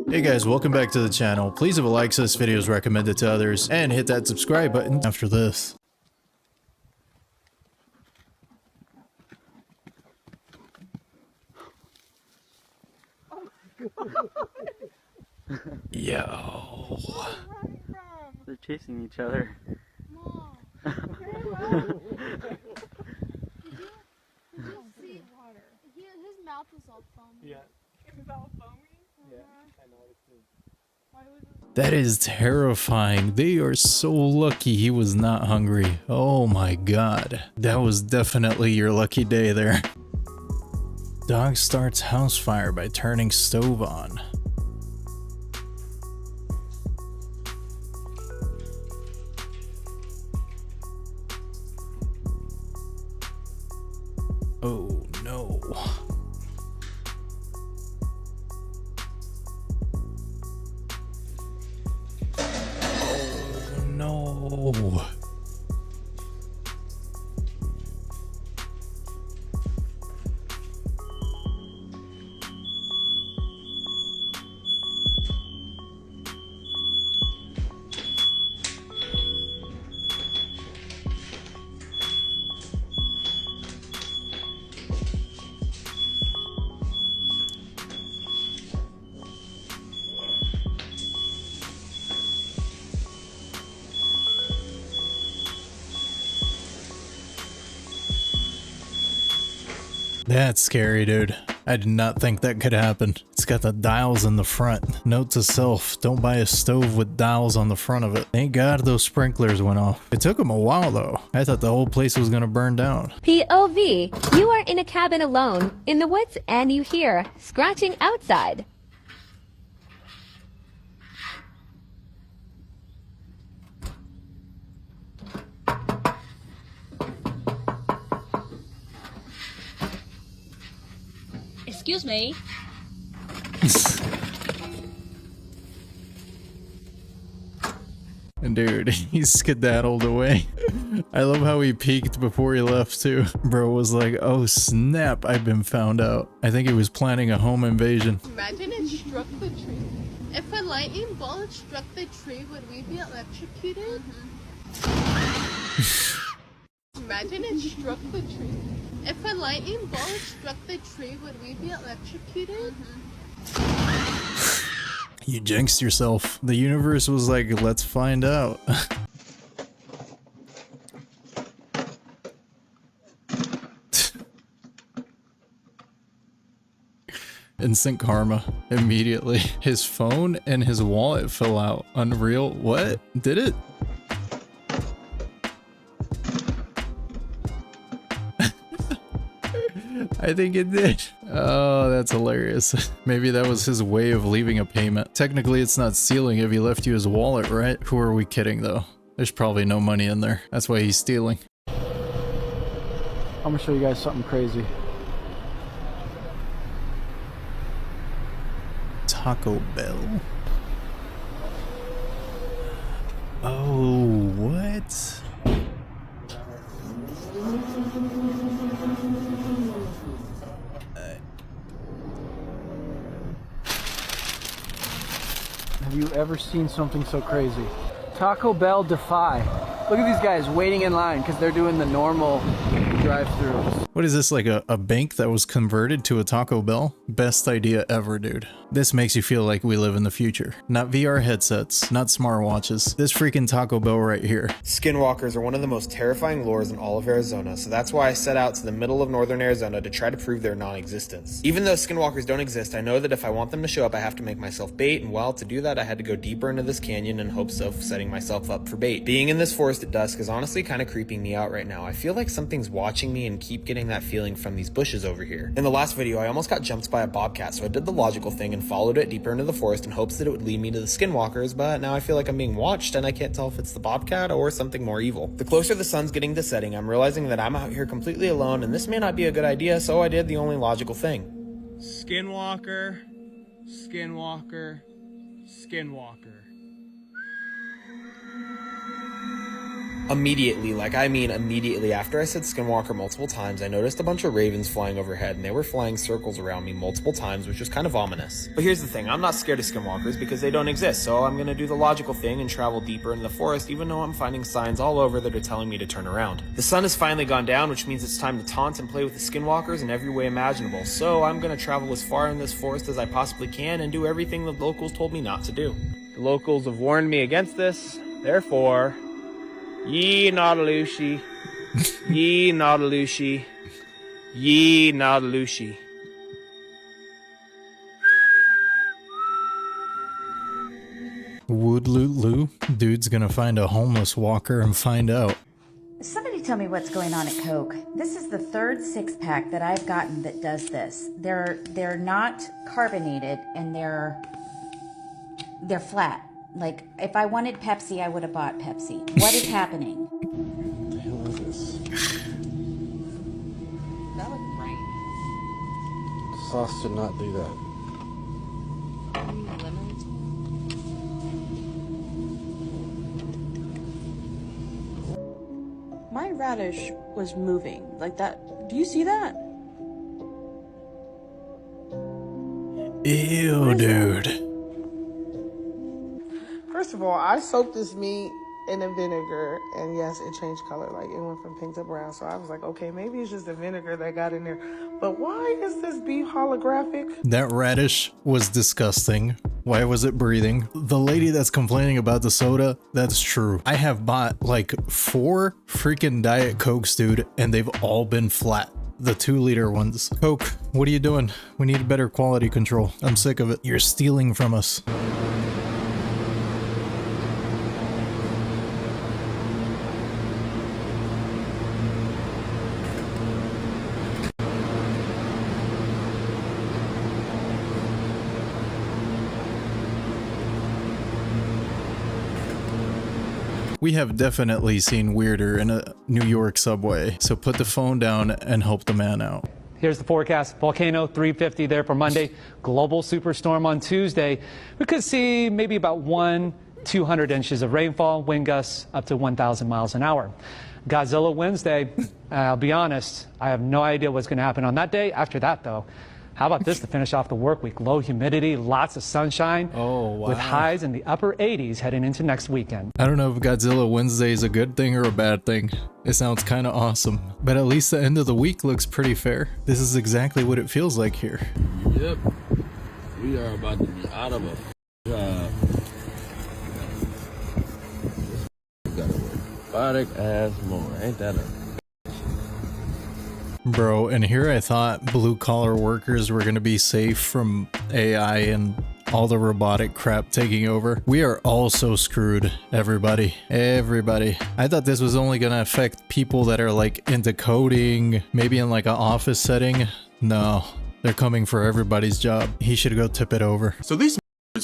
Hey guys, welcome back to the channel. Please leave a like so this video is recommended to others, and hit that subscribe button after this. Yo. They're chasing each other. Mom. Did you see water? His mouth was all foamy. Yeah. It was all foamy? Yeah, I noticed it. Why was it? That is terrifying. They are so lucky he was not hungry. Oh my god. That was definitely your lucky day there. Dog starts house fire by turning stove on. Oh no. Oh no. That's scary, dude. I did not think that could happen. It's got the dials in the front. Note to self, don't buy a stove with dials on the front of it. Thank God those sprinklers went off. It took them a while though. I thought the whole place was gonna burn down. POV, you are in a cabin alone, in the woods, and you hear scratching outside. Excuse me. And dude, he skedaddled away. I love how he peeked before he left too. Bro was like, oh snap, I've been found out. I think he was planning a home invasion. Imagine it struck the tree. If a lightning bolt struck the tree, would we be electrocuted? Imagine it struck the tree. If a lightning bolt struck the tree, would we be electrocuted? You jinxed yourself. The universe was like, let's find out. Instant karma. Immediately. His phone and his wallet fell out. Unreal. What? Did it? I think it did. Oh, that's hilarious. Maybe that was his way of leaving a payment. Technically, it's not stealing if he left you his wallet, right? Who are we kidding, though? There's probably no money in there. That's why he's stealing. I'm gonna show you guys something crazy. Taco Bell. Oh, what? Have you ever seen something so crazy? Taco Bell Defy. Look at these guys waiting in line because they're doing the normal drive-throughs. What is this, like a bank that was converted to a Taco Bell? Best idea ever, dude. This makes you feel like we live in the future. Not VR headsets, not smartwatches. This freaking Taco Bell right here. Skinwalkers are one of the most terrifying lures in all of Arizona, so that's why I set out to the middle of northern Arizona to try to prove their non-existence. Even though skinwalkers don't exist, I know that if I want them to show up, I have to make myself bait, and well, to do that, I had to go deeper into this canyon in hopes of setting myself up for bait. Being in this forest at dusk is honestly kind of creeping me out right now. I feel like something's watching me and keep getting that feeling from these bushes over here. In the last video, I almost got jumped by a bobcat, so I did the logical thing and followed it deeper into the forest in hopes that it would lead me to the skinwalkers, but now I feel like I'm being watched and I can't tell if it's the bobcat or something more evil. The closer the sun's getting to setting, I'm realizing that I'm out here completely alone and this may not be a good idea, so I did the only logical thing. Skinwalker, skinwalker, skinwalker. Immediately, like I mean immediately after I said skinwalker multiple times, I noticed a bunch of ravens flying overhead, and they were flying circles around me multiple times, which was kind of ominous. But here's the thing, I'm not scared of skinwalkers because they don't exist, so I'm gonna do the logical thing and travel deeper in the forest, even though I'm finding signs all over that are telling me to turn around. The sun has finally gone down, which means it's time to taunt and play with the skinwalkers in every way imaginable, so I'm gonna travel as far in this forest as I possibly can and do everything the locals told me not to do. The locals have warned me against this, therefore... Ye Nautilushi, ye Nautilushi, ye Nautilushi. Woodloot-loo? Dude's gonna find a homeless walker and find out. Somebody tell me what's going on at Coke. This is the third six-pack that I've gotten that does this. They're not carbonated and they're flat. Like, if I wanted Pepsi, I would have bought Pepsi. What is happening? What the hell is this? That was right. Sauce did not do that. Lemons. My radish was moving like that. Do you see that? Ew, dude. First of all, I soaked this meat in a vinegar, and yes, it changed color. Like, it went from pink to brown. So I was like, okay, maybe it's just the vinegar that got in there. But why is this beef holographic? That radish was disgusting. Why was it breathing? The lady that's complaining about the soda, that's true. I have bought like 4 freaking Diet Cokes, dude, and they've all been flat. The 2-liter ones. Coke, what are you doing? We need better quality control. I'm sick of it. You're stealing from us. We have definitely seen weirder in a New York subway, so put the phone down and help the man out. Here's the forecast. Volcano 350 there for Monday. Global superstorm on Tuesday. We could see maybe about 100-200 inches of rainfall, wind gusts up to 1,000 miles an hour. Godzilla Wednesday. I'll be honest, I have no idea what's going to happen on that day. After that, though, how about this to finish off the work week? Low humidity, lots of sunshine, with highs in the upper 80s heading into next weekend. I don't know if Godzilla Wednesday is a good thing or a bad thing. It sounds kind of awesome, but at least the end of the week looks pretty fair. This is exactly what it feels like here. Yep. We are about to be out of a job. Got a robotic ass mower. Ain't that a... Bro, and here I thought blue-collar workers were gonna be safe from AI and all the robotic crap taking over. We are all so screwed, everybody. Everybody. I thought this was only gonna affect people that are like into coding, maybe in like an office setting. No, they're coming for everybody's job. He should go tip it over. So these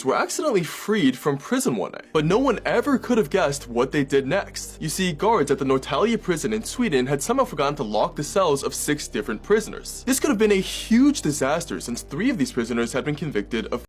were accidentally freed from prison one night, but no one ever could have guessed what they did next. You see, guards at the Norrtälje prison in Sweden had somehow forgotten to lock the cells of 6 different prisoners. This could have been a huge disaster since 3 of these prisoners had been convicted of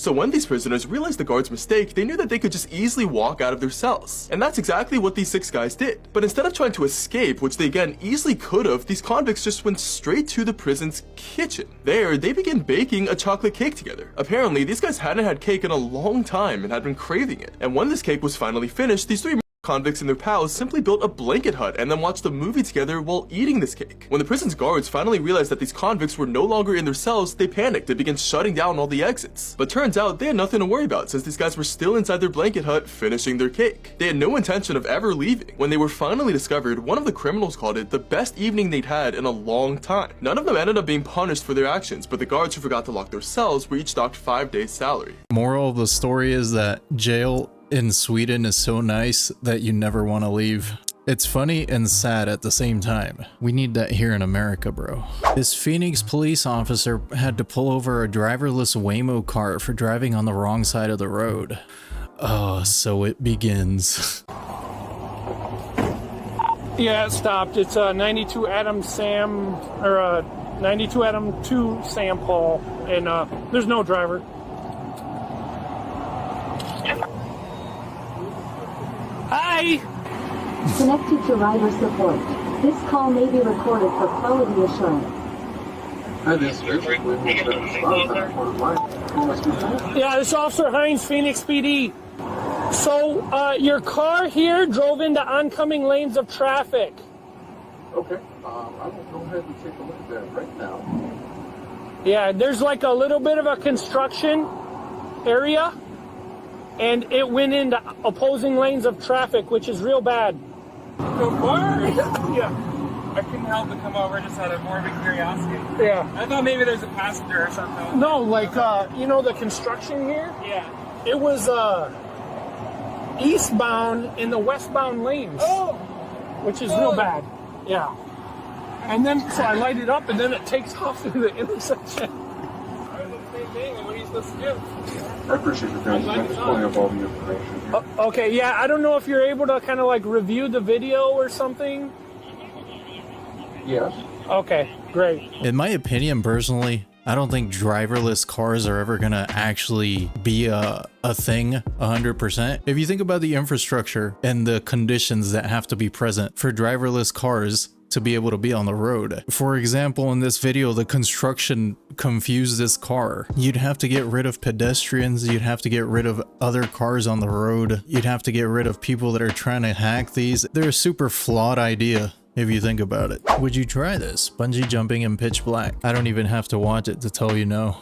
So when these prisoners realized the guards' mistake, they knew that they could just easily walk out of their cells. And that's exactly what these 6 guys did. But instead of trying to escape, which they again easily could have, these convicts just went straight to the prison's kitchen. There, they began baking a chocolate cake together. Apparently, these guys hadn't had cake in a long time and had been craving it. And when this cake was finally finished, these 3 convicts and their pals simply built a blanket hut and then watched a movie together while eating this cake. When the prison's guards finally realized that these convicts were no longer in their cells, they panicked and began shutting down all the exits. But turns out they had nothing to worry about since these guys were still inside their blanket hut finishing their cake. They had no intention of ever leaving. When they were finally discovered, one of the criminals called it the best evening they'd had in a long time. None of them ended up being punished for their actions, but the guards who forgot to lock their cells were each docked 5 days' salary. Moral of the story is that jail in Sweden is so nice that you never want to leave. It's funny and sad at the same time. We need that here in America, bro. This Phoenix police officer had to pull over a driverless Waymo car for driving on the wrong side of the road. Oh, so it begins. Yeah, it stopped. It's a 92 Adam Sam, or a 92 Adam 2 Sam Paul, and there's no driver. Hi! Connected to rider support. This call may be recorded for quality assurance. Yeah, this is Officer Hines, Phoenix PD. So, your car here drove into oncoming lanes of traffic. Okay, I will go ahead and take a look at that right now. Yeah, there's like a little bit of a construction area, and it went into opposing lanes of traffic, which is real bad. So far? Yeah. I couldn't help but come over just out of morbid curiosity. Yeah. I thought maybe there's a passenger or something. No, like, you know the construction here? Yeah. It was, eastbound in the westbound lanes. Oh! Which is real bad. Yeah. And then, so I light it up, and then it takes off through the intersection. I was the same thing, and what are you supposed to do? I appreciate your time. I'm just pulling up all the information. Okay, yeah, I don't know if you're able to kind of like review the video or something. Yes. Okay, great. In my opinion, personally, I don't think driverless cars are ever gonna actually be a thing 100%. If you think about the infrastructure and the conditions that have to be present for driverless cars to be able to be on the road. For example, in this video, the construction confused this car. You'd have to get rid of pedestrians, you'd have to get rid of other cars on the road, you'd have to get rid of people that are trying to hack these. They're a super flawed idea. If you think about it. Would you try this? Bungee jumping in pitch black. I don't even have to watch it to tell you no.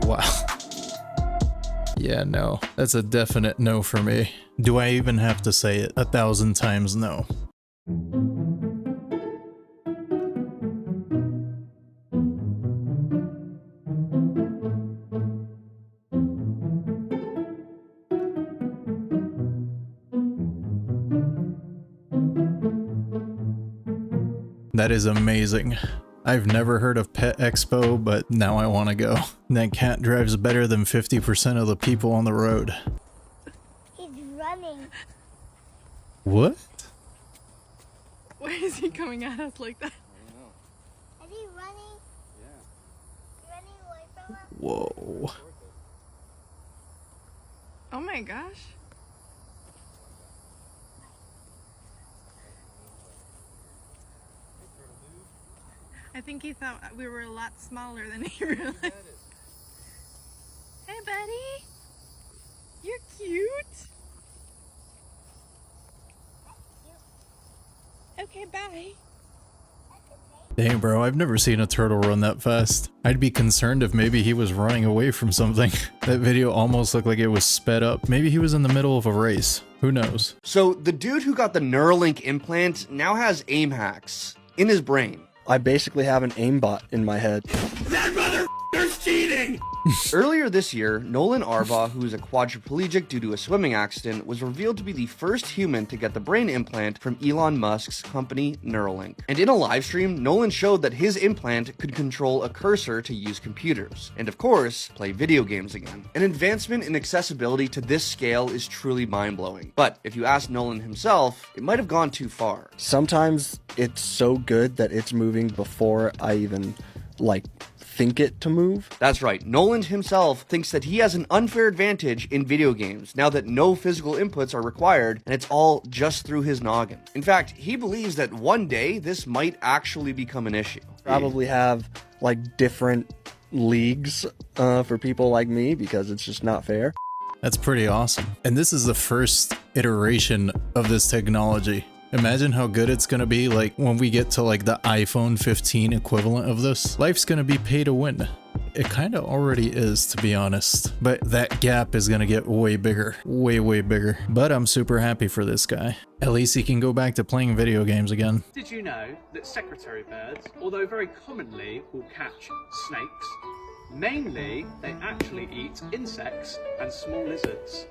Wow. Yeah, no. That's a definite no for me. Do I even have to say it 1,000 times no? That is amazing. I've never heard of Pet Expo, but now I want to go. That cat drives better than 50% of the people on the road. He's running. What? Why is he coming at us like that? Is he running? Yeah. Running away from us? Whoa. Oh my gosh. I think he thought we were a lot smaller than he realized. Hey buddy, you're cute. Okay, bye. Dang, bro, I've never seen a turtle run that fast. I'd be concerned if maybe he was running away from something. That video almost looked like it was sped up. Maybe he was in the middle of a race. Who knows? So the dude who got the Neuralink implant now has aim hacks in his brain. I basically have an aimbot in my head. That motherfucker's cheating! Earlier this year, Nolan Arbaugh, who is a quadriplegic due to a swimming accident, was revealed to be the first human to get the brain implant from Elon Musk's company Neuralink. And in a live stream, Nolan showed that his implant could control a cursor to use computers, and of course, play video games again. An advancement in accessibility to this scale is truly mind-blowing. But if you ask Nolan himself, it might have gone too far. Sometimes it's so good that it's moving before I even, think it to move. That's right. Nolan himself thinks that he has an unfair advantage in video games now that no physical inputs are required and it's all just through his noggin. In fact, he believes that one day this might actually become an issue. Probably have different leagues for people like me because it's just not fair. That's pretty awesome. And this is the first iteration of this technology. Imagine how good it's gonna be when we get to the iPhone 15 equivalent of this. Life's gonna be pay to win. It kind of already is, to be honest. But that gap is gonna get way bigger. Way, way bigger. But I'm super happy for this guy. At least he can go back to playing video games again. Did you know that secretary birds, although very commonly will catch snakes, mainly they actually eat insects and small lizards?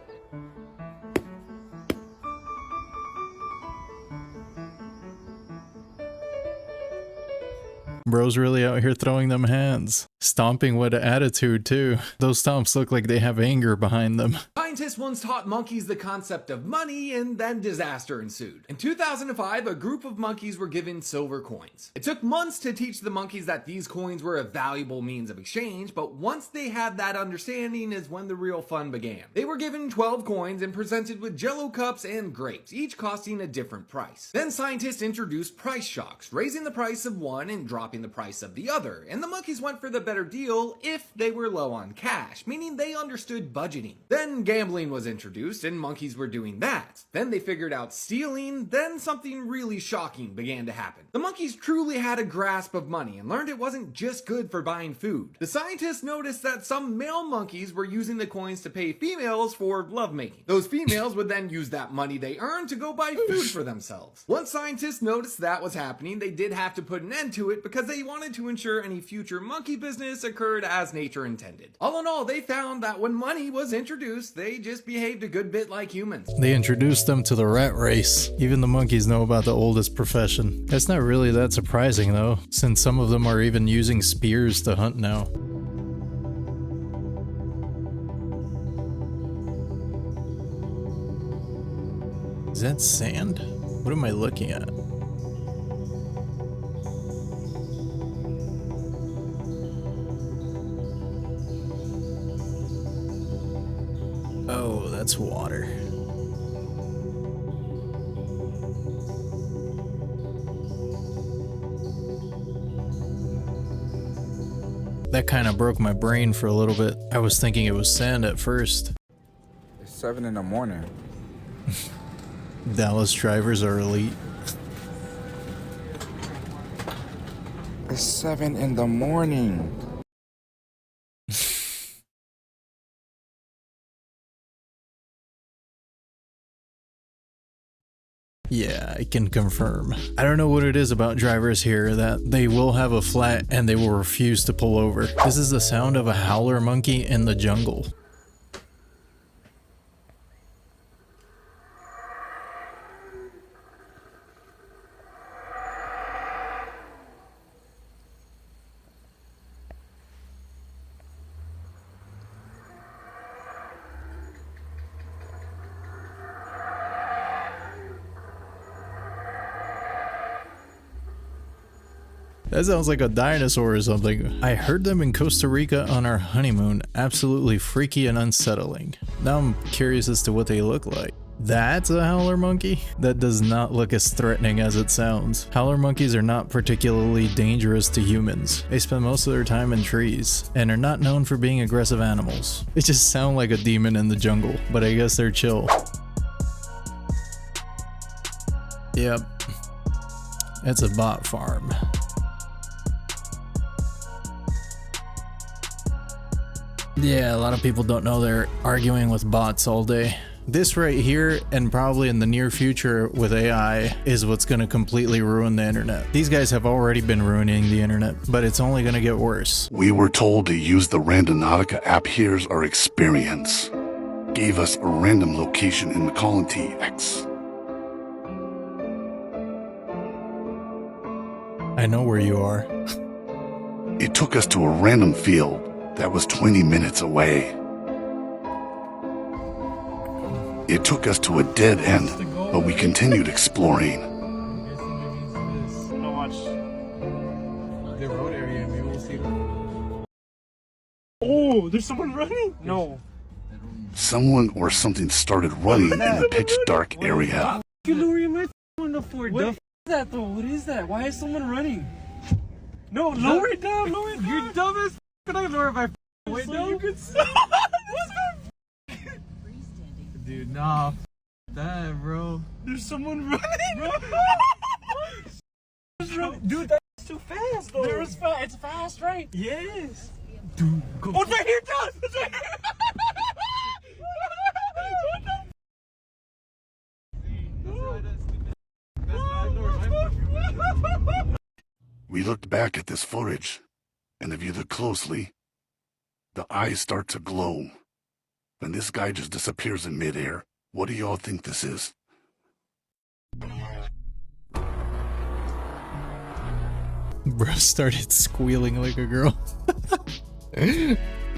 Bro's really out here throwing them hands. Stomping with attitude too. Those stomps look like they have anger behind them. Scientists once taught monkeys the concept of money, and then disaster ensued. In 2005, a group of monkeys were given silver coins. It took months to teach the monkeys that these coins were a valuable means of exchange, but once they had that understanding is when the real fun began. They were given 12 coins and presented with jello cups and grapes, each costing a different price. Then scientists introduced price shocks, raising the price of one and dropping the price of the other, and the monkeys went for the better deal if they were low on cash, meaning they understood budgeting. Then gambling was introduced and monkeys were doing that. Then they figured out stealing, then something really shocking began to happen. The monkeys truly had a grasp of money and learned it wasn't just good for buying food. The scientists noticed that some male monkeys were using the coins to pay females for lovemaking. Those females would then use that money they earned to go buy food for themselves. Once scientists noticed that was happening, they did have to put an end to it because they wanted to ensure any future monkey business occurred as nature intended. All in all, they found that when money was introduced, they just behaved a good bit like humans. They introduced them to the rat race. Even the monkeys know about the oldest profession. That's not really that surprising though, since some of them are even using spears to hunt now. Is that sand? What am I looking at? Oh, that's water. That kind of broke my brain for a little bit. I was thinking it was sand at first. It's 7 in the morning. Dallas drivers are elite. It's 7 in the morning. Yeah, I can confirm. I don't know what it is about drivers here that they will have a flat and they will refuse to pull over. This is the sound of a howler monkey in the jungle. That sounds like a dinosaur or something. I heard them in Costa Rica on our honeymoon. Absolutely freaky and unsettling. Now I'm curious as to what they look like. That's a howler monkey? That does not look as threatening as it sounds. Howler monkeys are not particularly dangerous to humans. They spend most of their time in trees and are not known for being aggressive animals. They just sound like a demon in the jungle, but I guess they're chill. Yep. It's a bot farm. Yeah, a lot of people don't know they're arguing with bots all day. This right here, and probably in the near future with AI, is what's going to completely ruin the internet. These guys have already been ruining the internet, but it's only going to get worse. We were told to use the Randonautica app. Here's our experience. Gave us a random location in McCollin X. I know where you are. It took us to a random field that was 20 minutes away. It took us to a dead end, but we continued exploring. Oh, there's someone running? No. Someone or something started running in a pitch dark area. You lower my on the floor. What is that though? What is that? Why is someone running? No, lower it down, lower it down. You're dumb as can I lower my window? So you can see. Dude, nah. That, bro. There's someone running. Dude, that's too fast though. It's fast, right? Yes. Dude, go. Oh, it's right here, John. It's right here. We looked back at this footage, and if you look closely, the eyes start to glow. And this guy just disappears in midair. What do y'all think this is? Bro started squealing like a girl.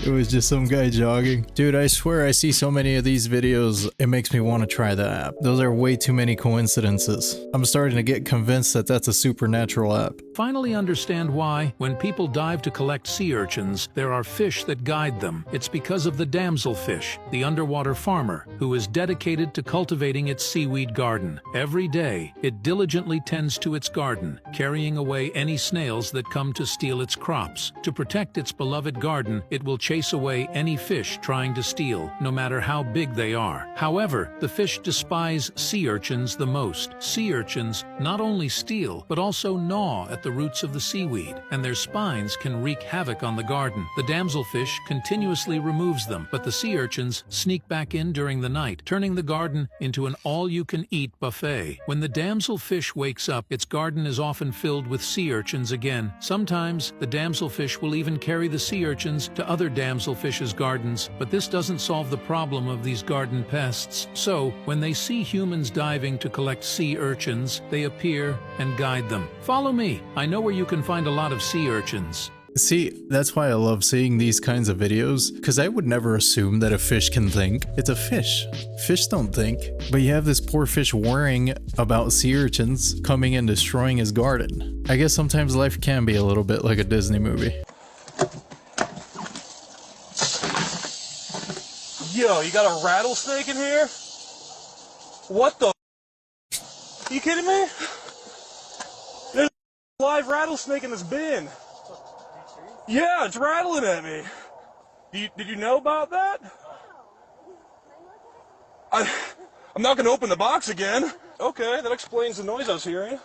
It was just some guy jogging. Dude, I swear I see so many of these videos, it makes me want to try the app. Those are way too many coincidences. I'm starting to get convinced that that's a supernatural app. Finally understand why, when people dive to collect sea urchins, there are fish that guide them. It's because of the damselfish, the underwater farmer, who is dedicated to cultivating its seaweed garden. Every day, it diligently tends to its garden, carrying away any snails that come to steal its crops. To protect its beloved garden, it will chase away any fish trying to steal, no matter how big they are. However, the fish despise sea urchins the most. Sea urchins not only steal, but also gnaw at the roots of the seaweed, and their spines can wreak havoc on the garden. The damselfish continuously removes them, but the sea urchins sneak back in during the night, turning the garden into an all-you-can-eat buffet. When the damselfish wakes up, its garden is often filled with sea urchins again. Sometimes, the damselfish will even carry the sea urchins to other damselfish's gardens, but this doesn't solve the problem of these garden pests. So, when they see humans diving to collect sea urchins, they appear and guide them. Follow me. I know where you can find a lot of sea urchins. See, that's why I love seeing these kinds of videos, because I would never assume that a fish can think. It's a fish. Fish don't think. But you have this poor fish worrying about sea urchins coming and destroying his garden. I guess sometimes life can be a little bit like a Disney movie. Yo, you got a rattlesnake in here? What the? You kidding me? There's a live rattlesnake in this bin. Yeah, it's rattling at me. Did you know about that? I'm not going to open the box again. Okay, that explains the noise I was hearing.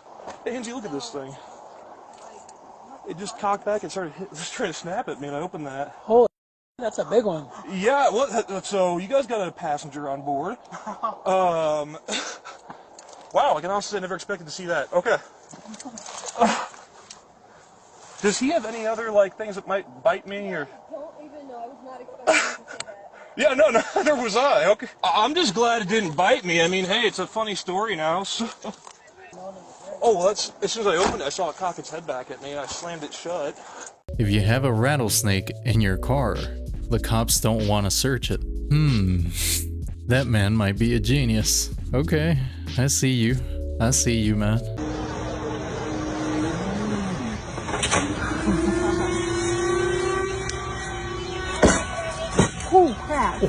Hey, Hingy, look at this thing. It just cocked back and started just trying to snap at me, and I opened that. Holy, that's a big one. Yeah, well, so you guys got a passenger on board. Wow, I can honestly say I never expected to see that. Okay. Does he have any other, like, things that might bite me, or? I don't even know. I was not expecting you to say that. Yeah, no, neither was I. Okay. I'm just glad it didn't bite me. I mean, hey, it's a funny story now. So. Oh, well, as soon as I opened it, I saw it cock its head back at me, and I slammed it shut. If you have a rattlesnake in your car, the cops don't want to search it. That man might be a genius. Okay, I see you. I see you, man. Oh, crap.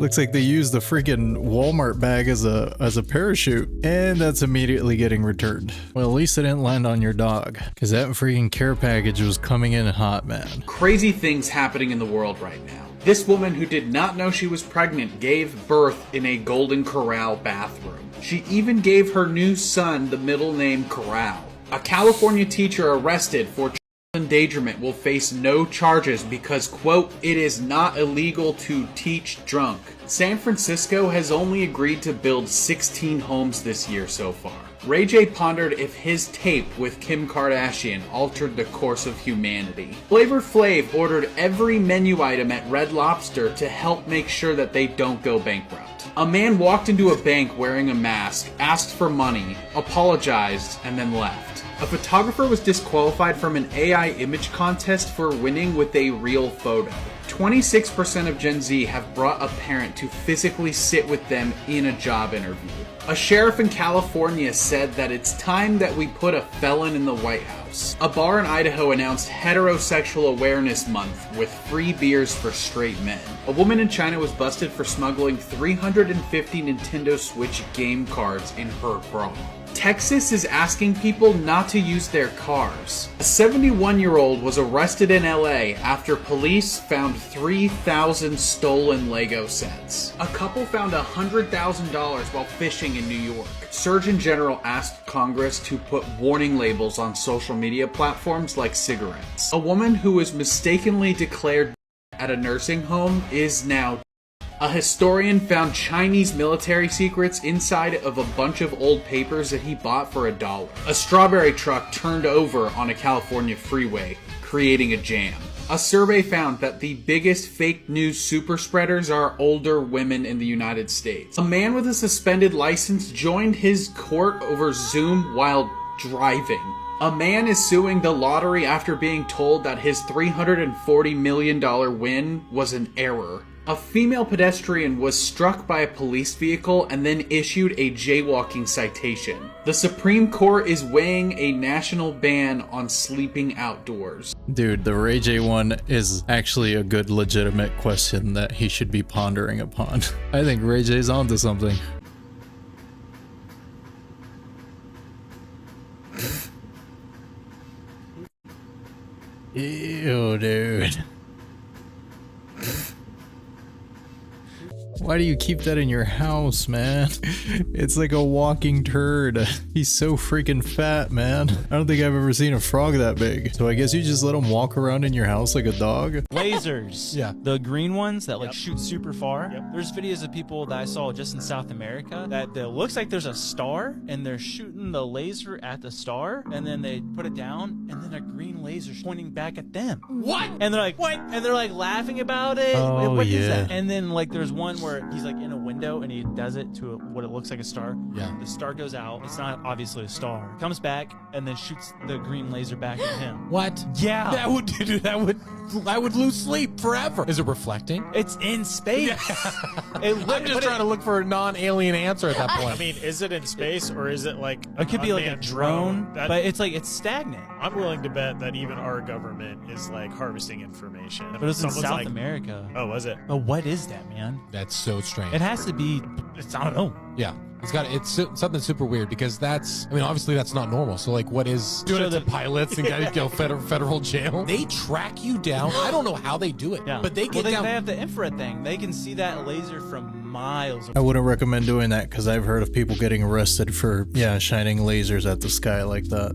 Looks like they used the freaking Walmart bag as a parachute, and that's immediately getting returned. Well, at least it didn't land on your dog, because that freaking care package was coming in hot, man. Crazy things happening in the world right now. This woman who did not know she was pregnant gave birth in a Golden Corral bathroom. She even gave her new son the middle name Corral. A California teacher arrested for child endangerment will face no charges because, quote, it is not illegal to teach drunk. San Francisco has only agreed to build 16 homes this year so far. Ray J pondered if his tape with Kim Kardashian altered the course of humanity. Flavor Flav ordered every menu item at Red Lobster to help make sure that they don't go bankrupt. A man walked into a bank wearing a mask, asked for money, apologized, and then left. A photographer was disqualified from an AI image contest for winning with a real photo. 26% of Gen Z have brought a parent to physically sit with them in a job interview. A sheriff in California said that it's time that we put a felon in the White House. A bar in Idaho announced Heterosexual Awareness Month with free beers for straight men. A woman in China was busted for smuggling 350 Nintendo Switch game cards in her bra. Texas is asking people not to use their cars. A 71-year-old was arrested in LA after police found 3,000 stolen Lego sets. A couple found $100,000 while fishing in New York. Surgeon General asked Congress to put warning labels on social media platforms like cigarettes. A woman who was mistakenly declared at a nursing home is now dead. A historian found Chinese military secrets inside of a bunch of old papers that he bought for $1. A strawberry truck turned over on a California freeway, creating a jam. A survey found that the biggest fake news super spreaders are older women in the United States. A man with a suspended license joined his court over Zoom while driving. A man is suing the lottery after being told that his $340 million win was an error. A female pedestrian was struck by a police vehicle and then issued a jaywalking citation. The Supreme Court is weighing a national ban on sleeping outdoors. Dude, the Ray J one is actually a good legitimate question that he should be pondering upon. I think Ray J's onto something. Ew, dude. Why do you keep that in your house, man? It's like a walking turd. He's so freaking fat, man. I don't think I've ever seen a frog that big. So I guess you just let him walk around in your house like a dog? Lasers. Yeah. The green ones that like shoot super far. Yep. There's videos of people that I saw just in South America that looks like there's a star and they're shooting the laser at the star and then they put it down and then a green laser pointing back at them. What? And they're like, what? And they're like laughing about it. Oh, What is yeah. that? And then like there's one where he's like in a window and he does it to what it looks like a star. Yeah. The star goes out. It's not obviously a star. Comes back and then shoots the green laser back at him. What? Yeah. I would lose sleep forever. Is it reflecting? It's in space. I'm just trying to look for a non-alien answer at that point. I mean, is it in space or is it like it could be like a drone, That- but it's like it's stagnant. I'm willing to bet that even our government is like harvesting information. But it's in Someone's South like, America. Oh, was it? Oh, what is that, man? That's so strange. It has to be. I don't know. Yeah. It's something super weird because obviously that's not normal. So like what is doing it to pilots and guys go federal jail? They track you down. I don't know how they do it, but they get down. They have the infrared thing. They can see that laser from miles away. I wouldn't recommend doing that because I've heard of people getting arrested for, shining lasers at the sky like that.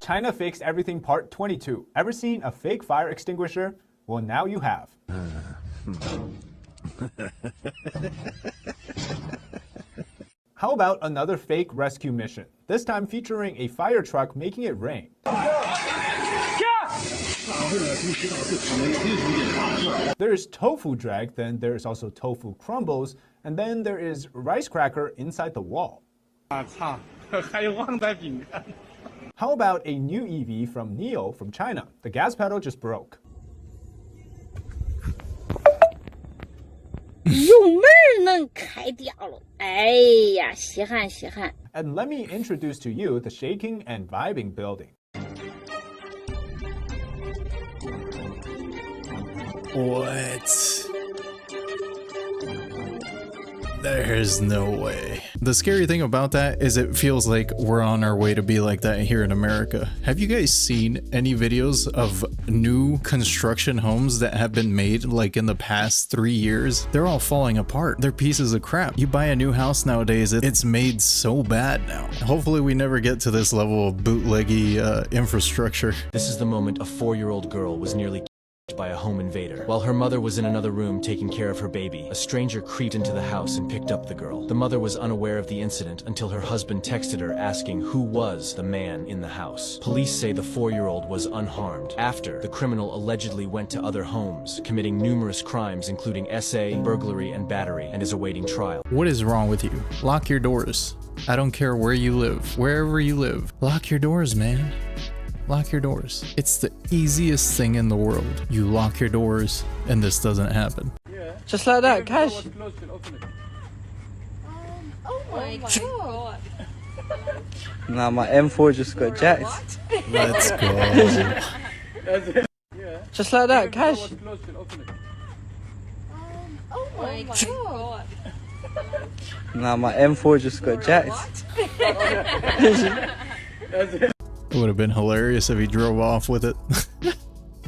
China Fakes Everything Part 22. Ever seen a fake fire extinguisher? Well, now you have. How about another fake rescue mission? This time featuring a fire truck making it rain. There's tofu drag, then there's also tofu crumbles, and then there is rice cracker inside the wall. How about a new EV from NIO from China? The gas pedal just broke. 油门能开掉了，哎呀，稀罕稀罕。 And let me introduce to you the shaking and vibing building. What? There's no way. The scary thing about that is it feels like we're on our way to be like that here in America. Have you guys seen any videos of new construction homes that have been made like in the past 3 years? They're all falling apart. They're pieces of crap. You buy a new house nowadays, it's made so bad now. Hopefully we never get to this level of bootleggy infrastructure. This is the moment a 4-year-old girl was nearly by a home invader. While her mother was in another room taking care of her baby, a stranger creeped into the house and picked up the girl. The mother was unaware of the incident until her husband texted her asking who was the man in the house. Police say the 4-year-old was unharmed. After, the criminal allegedly went to other homes, committing numerous crimes including SA, burglary, and battery, and is awaiting trial. What is wrong with you? Lock your doors. I don't care where you live, wherever you live. Lock your doors, man. Lock your doors. It's the easiest thing in the world. You lock your doors and this doesn't happen. Just like that, Cash. Oh my god. Nah, my M4 just got jacked. Let's go. Just like that, Cash. Oh my god. Nah, my M4 just got jacked. It would have been hilarious if he drove off with it.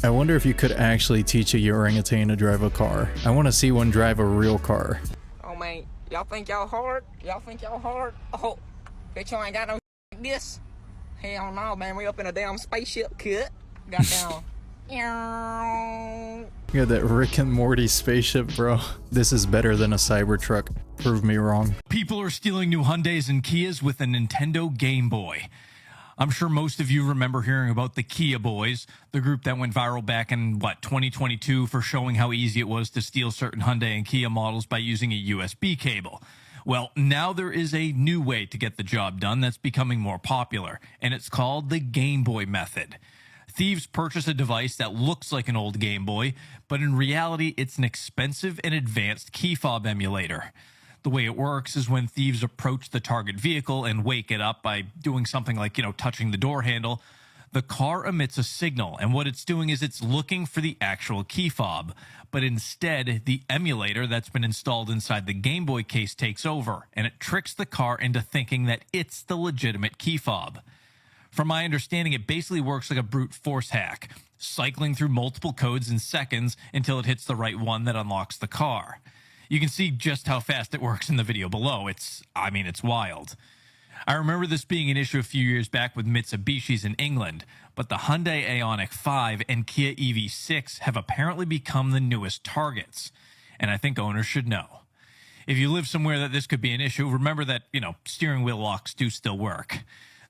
I wonder if you could actually teach a orangutan to drive a car. I want to see one drive a real car. Oh man, y'all think y'all hard? Y'all think y'all hard? Oh, bitch, you ain't got no like this. Hell no, man, we up in a damn spaceship, kid. Got down. You got that Rick and Morty spaceship, bro. This is better than a Cybertruck. Prove me wrong. People are stealing new Hyundais and Kias with a Nintendo Game Boy. I'm sure most of you remember hearing about the Kia Boys, the group that went viral back in, 2022 for showing how easy it was to steal certain Hyundai and Kia models by using a USB cable. Well, now there is a new way to get the job done that's becoming more popular, and it's called the Game Boy method. Thieves purchase a device that looks like an old Game Boy, but in reality, it's an expensive and advanced key fob emulator. The way it works is when thieves approach the target vehicle and wake it up by doing something like, touching the door handle, the car emits a signal, and what it's doing is it's looking for the actual key fob. But instead, the emulator that's been installed inside the Game Boy case takes over, and it tricks the car into thinking that it's the legitimate key fob. From my understanding, it basically works like a brute force hack, cycling through multiple codes in seconds until it hits the right one that unlocks the car. You can see just how fast it works in the video below. It's wild. I remember this being an issue a few years back with Mitsubishis in England, but the Hyundai Ioniq 5 and Kia EV6 have apparently become the newest targets, and I think owners should know. If you live somewhere that this could be an issue, remember that, steering wheel locks do still work.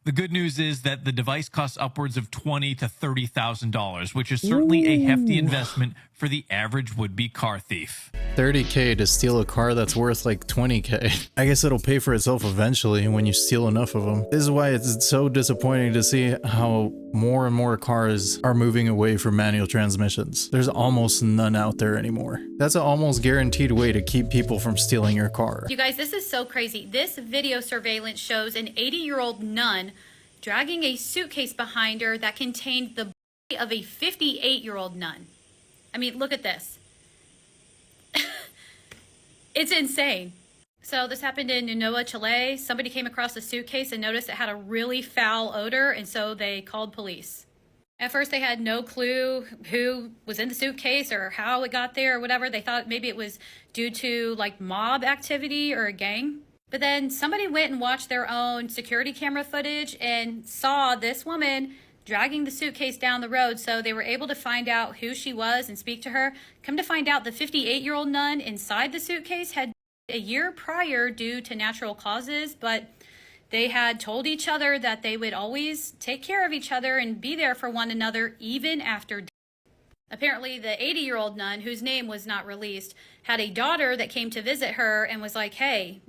The good news is that the device costs upwards of $20,000 to $30,000, which is certainly a hefty investment for the average would-be car thief. $30K to steal a car that's worth like $20K. I guess it'll pay for itself eventually when you steal enough of them. This is why it's so disappointing to see how more and more cars are moving away from manual transmissions. There's almost none out there anymore. That's an almost guaranteed way to keep people from stealing your car. You guys, this is so crazy. This video surveillance shows an 80-year-old nun dragging a suitcase behind her that contained the body of a 58-year-old nun. I mean, look at this. It's insane. So this happened in Nunoa, Chile. Somebody came across a suitcase and noticed it had a really foul odor, and so they called police. At first, they had no clue who was in the suitcase or how it got there or whatever. They thought maybe it was due to like mob activity or a gang. But then somebody went and watched their own security camera footage and saw this woman dragging the suitcase down the road, so they were able to find out who she was and speak to her. Come to find out, the 58-year-old nun inside the suitcase had died a year prior due to natural causes, but they had told each other that they would always take care of each other and be there for one another even after death. Apparently, the 80-year-old nun, whose name was not released, had a daughter that came to visit her and was like, hey,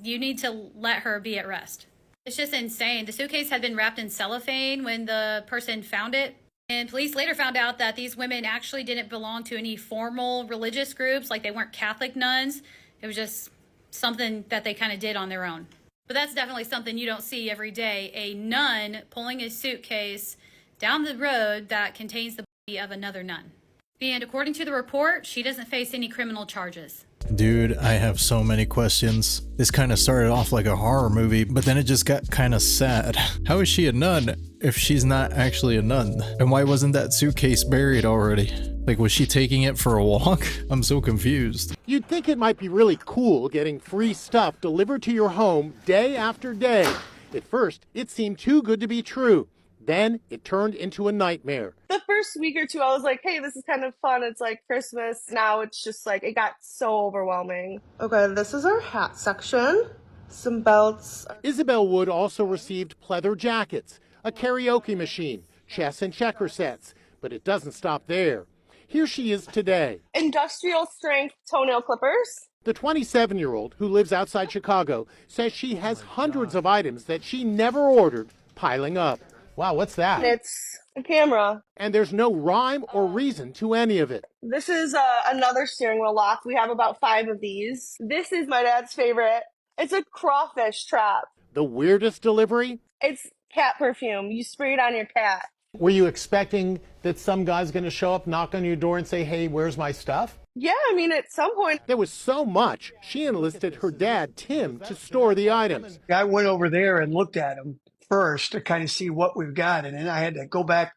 you need to let her be at rest. It's just insane. The suitcase had been wrapped in cellophane when the person found it. And police later found out that these women actually didn't belong to any formal religious groups, like they weren't Catholic nuns. It was just something that they kind of did on their own. But that's definitely something you don't see every day. A nun pulling a suitcase down the road that contains the body of another nun. And according to the report, she doesn't face any criminal charges. Dude, I have so many questions. This kind of started off like a horror movie, but then it just got kind of sad. How is she a nun if she's not actually a nun? And why wasn't that suitcase buried already? Like, was she taking it for a walk? I'm so confused. You'd think it might be really cool getting free stuff delivered to your home day after day. At first, it seemed too good to be true. Then it turned into a nightmare. The first week or two, I was like, hey, this is kind of fun. It's like Christmas. Now it's just like, it got so overwhelming. Okay, this is our hat section. Some belts. Isabel Wood also received pleather jackets, a karaoke machine, chess and checker sets. But it doesn't stop there. Here she is today. Industrial strength toenail clippers. The 27-year-old, who lives outside Chicago, says she has hundreds of items that she never ordered piling up. Wow, what's that? It's a camera. And there's no rhyme or reason to any of it. This is another steering wheel lock. We have about 5 of these. This is my dad's favorite. It's a crawfish trap. The weirdest delivery? It's cat perfume. You spray it on your cat. Were you expecting that some guy's going to show up, knock on your door and say, hey, where's my stuff? Yeah, I mean, at some point. There was so much, she enlisted her dad, Tim, to store the items. I went over there and looked at them first to kind of see what we've got, and then I had to go back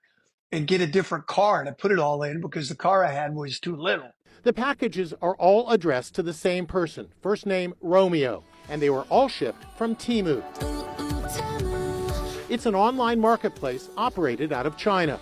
and get a different car to put it all in because the car I had was too little. The packages are all addressed to the same person, first name Romeo, and they were all shipped from Temu. It's an online marketplace operated out of China.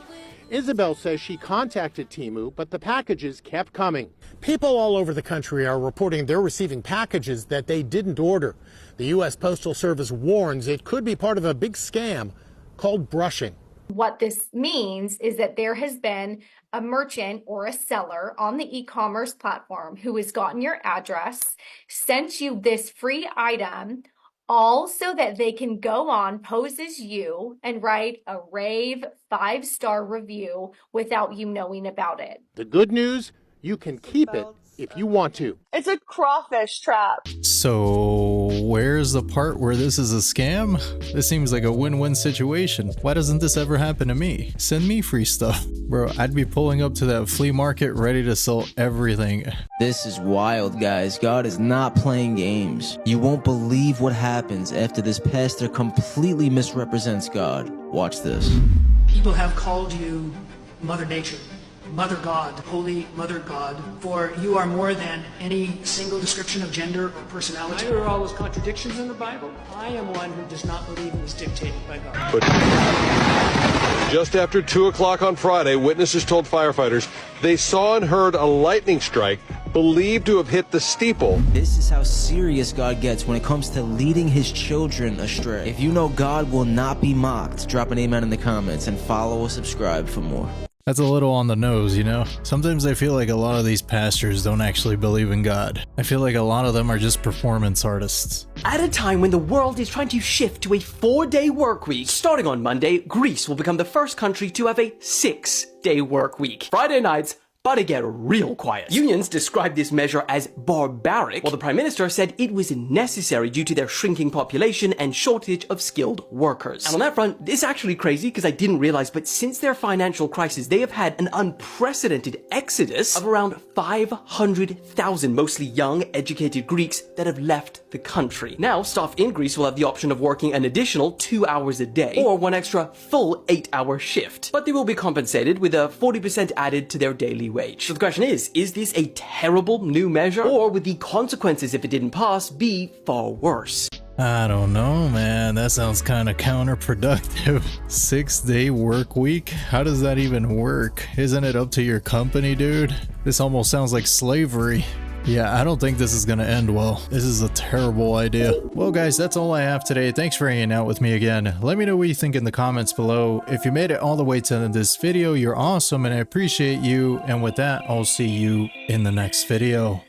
Isabel says she contacted Temu, but the packages kept coming. People all over the country are reporting they're receiving packages that they didn't order. The U.S. Postal Service warns it could be part of a big scam. called brushing. What this means is that there has been a merchant or a seller on the e-commerce platform who has gotten your address, sent you this free item, all so that they can go on, pose as you, and write a rave 5-star review without you knowing about it. The good news, you can keep it if you want to. It's a crawfish trap. So where's the part where this is a scam? This seems like a win-win situation. Why doesn't this ever happen to me? Send me free stuff. Bro, I'd be pulling up to that flea market ready to sell everything. This is wild, guys. God is not playing games. You won't believe what happens after this pastor completely misrepresents God. Watch this. People have called you Mother Nature, Mother God, Holy Mother God, for you are more than any single description of gender or personality. There are all those contradictions in the Bible. I am one who does not believe it was dictated by God. But just after 2 o'clock on Friday, witnesses told firefighters they saw and heard a lightning strike believed to have hit the steeple. This is how serious God gets when it comes to leading his children astray. If you know God will not be mocked, drop an amen in the comments and follow or subscribe for more. That's a little on the nose, you know? Sometimes I feel like a lot of these pastors don't actually believe in God. I feel like a lot of them are just performance artists. At a time when the world is trying to shift to a 4-day work week, starting on Monday, Greece will become the first country to have a 6-day work week. Friday nights, but it get real quiet. Unions described this measure as barbaric, while the Prime Minister said it was necessary due to their shrinking population and shortage of skilled workers. And on that front, it's actually crazy because I didn't realize, but since their financial crisis, they have had an unprecedented exodus of around 500,000 mostly young, educated Greeks that have left the country. Now, staff in Greece will have the option of working an additional 2 hours a day, or one extra full 8-hour shift. But they will be compensated with a 40% added to their daily wage. So the question is this a terrible new measure, or would the consequences if it didn't pass be far worse? I don't know, man. That sounds kind of counterproductive. 6-day work week? How does that even work? Isn't it up to your company, dude? This almost sounds like slavery. Yeah, I don't think this is gonna end well. This is a terrible idea. Well guys, that's all I have today. Thanks for hanging out with me again. Let me know what you think in the comments below. If you made it all the way to this video, you're awesome and I appreciate you. And with that, I'll see you in the next video.